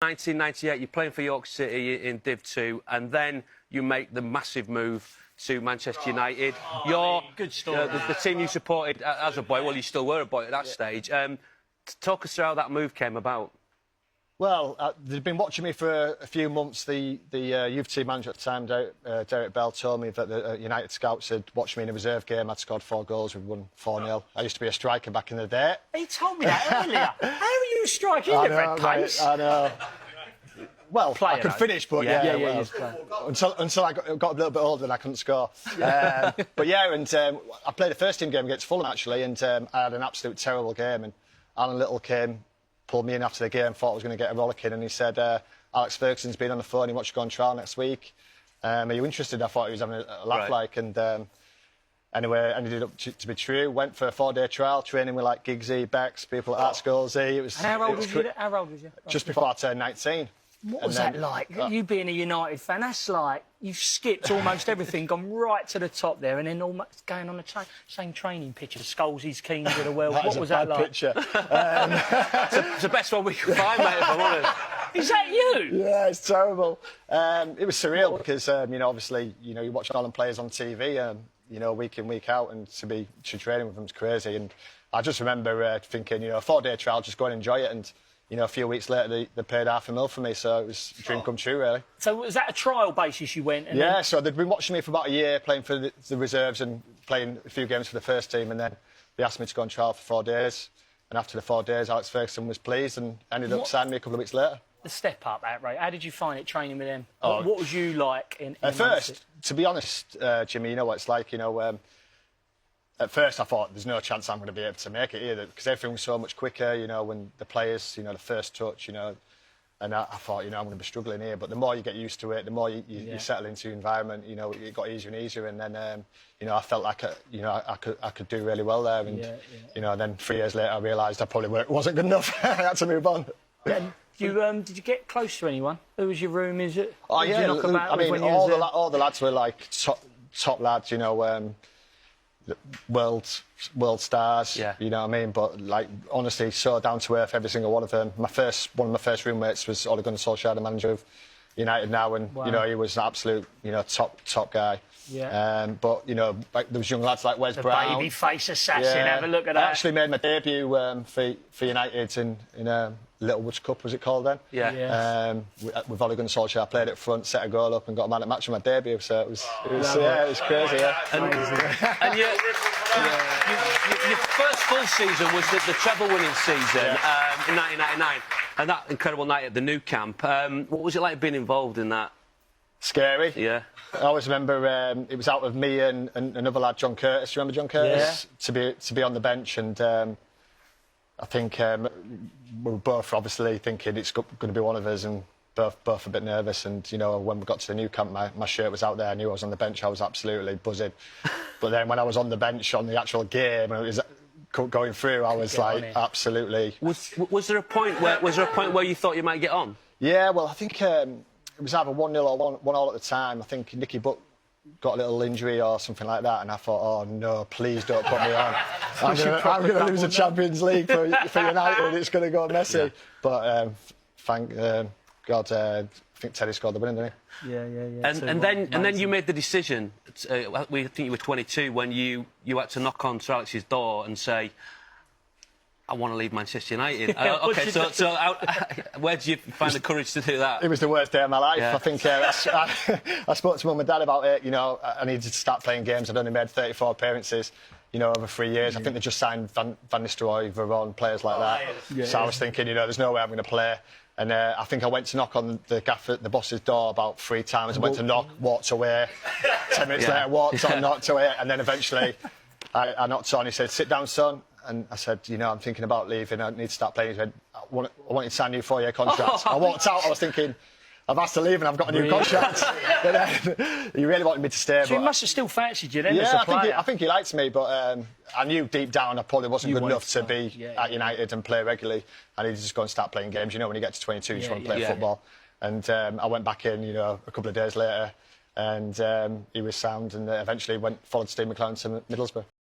1998, you're playing for York City in Div 2, and then you make the massive move to Manchester United. You're good story. The team you supported as a boy. Well, you still were a boy at that stage. Talk us through how that move came about. Well, they'd been watching me for a few months. The youth team manager at the time, Derek Bell, told me that the United scouts had watched me in a reserve game. I'd scored 4 goals. We'd won 4-0. I used to be a striker back in the day. He told me that earlier. How are you a striker? You never had pace. I know. Well, I could though. finish, but until I got a little bit older and I couldn't score. But yeah, and I played a first team game against Fulham actually, and I had an absolute terrible game. And Alan Little pulled me in after the game, thought I was going to get a rollicking, and he said, Alex Ferguson's been on the phone, he wants you to go on trial next week. Are you interested? I thought he was having a laugh, and anyway, ended up to be true. Went for a 4-day trial, training with like Giggsy, Becks, people at Schoolsy. It was. And how old was you? Just before I turned 19. What was that like? You being a United fan, that's like you've skipped almost everything, gone right to the top there, and then almost going on the same training pitch as Scholesy's Kings of the world. What was that like? Picture. It's the best one we can find, mate, if I'm honest. Is that you? Yeah, it's terrible. It was surreal because obviously you watch Holland players on TV, week in, week out, and to training with them is crazy. And I just remember thinking, a 4-day trial, just go and enjoy it. And a few weeks later, they paid $500,000 for me, so it was a dream come true, really. So was that a trial basis you went? And yeah, so they'd been watching me for about a year, playing for the reserves and playing a few games for the first team, and then they asked me to go on trial for 4 days. And after the 4 days, Alex Ferguson was pleased and ended up signing me a couple of weeks later. The step up, outright. How did you find it training with them? What was you like at first? To be honest, Jimmy, you know what it's like. At first, I thought there's no chance I'm going to be able to make it either because everything was so much quicker. When the players, the first touch, and I thought, I'm going to be struggling here. But the more you get used to it, the more you settle into the environment, it got easier and easier. And then, I felt like I could do really well there. And then 3 years later, I realised I probably wasn't good enough. I had to move on. Did you get close to anyone? Who was your room? Is it? Oh yeah, I mean, all the lads were like top lads, world stars, you know what I mean? But like honestly, so down to earth, every single one of them. One of my first roommates was Ole Gunnar Solskjaer, the manager of United now, and he was an absolute top guy. Yeah. But like those young lads like Wes Brown, baby face assassin. Have a look at that. I actually made my debut for United in Littlewoods Cup, was it called then? Yeah. With Ole Gunnar Solskjaer, I played it front, set a goal up, and got a man at match on my debut. So it was crazy. Yeah. And your first full season was the treble-winning season in 1999, and that incredible night at the Nou Camp. What was it like being involved in that? Scary. Yeah. I always remember it was out of me and another lad, John Curtis. You remember John Curtis? Yeah. To be on the bench, and I think we were both obviously thinking it's going to be one of us, and both a bit nervous. And when we got to the Nou Camp, my shirt was out there. I knew I was on the bench. I was absolutely buzzing. But then when I was on the bench on the actual game, and it was going through, I was like absolutely. Was there a point where you thought you might get on? Yeah, well, I think it was either 1-0 or 1-1 at the time. I think Nicky Butt got a little injury or something like that, and I thought, oh no, please don't put me on. I'm going to lose the Champions League for United. It's going to go messy. Yeah. But thank God, I think Teddy scored the winning, didn't he? Yeah. And then you made the decision. I think you were 22 when you had to knock on Sir Alex's door and say, I want to leave Manchester United. Okay, so where did you find the courage to do that? It was the worst day of my life. Yeah. I think I spoke to Mum and Dad about it. I needed to start playing games. I'd only made 34 appearances, over 3 years. I think they just signed Van Nistelrooy, Veron, players like that. Yeah. So I was thinking, there's no way I'm going to play. And I think I went to knock on the boss's door about 3 times. I went to knock, walked away. 10 minutes later, walked on, knocked away. And then eventually I knocked on. He said, sit down, son. And I said, I'm thinking about leaving. I need to start playing. He said, I want you to sign a new 4-year contract. I walked out. I was thinking, I've asked to leave and I've got a new contract. But then he really wanted me to stay. So he must have still fancied you then as a player. player. I think he liked me, but I knew deep down I probably wasn't good enough to be at United and play regularly. I needed to just go and start playing games. When you get to 22, you just want to play football. And I went back in, a couple of days later, and he was sound, and eventually followed Steve McClaren to Middlesbrough.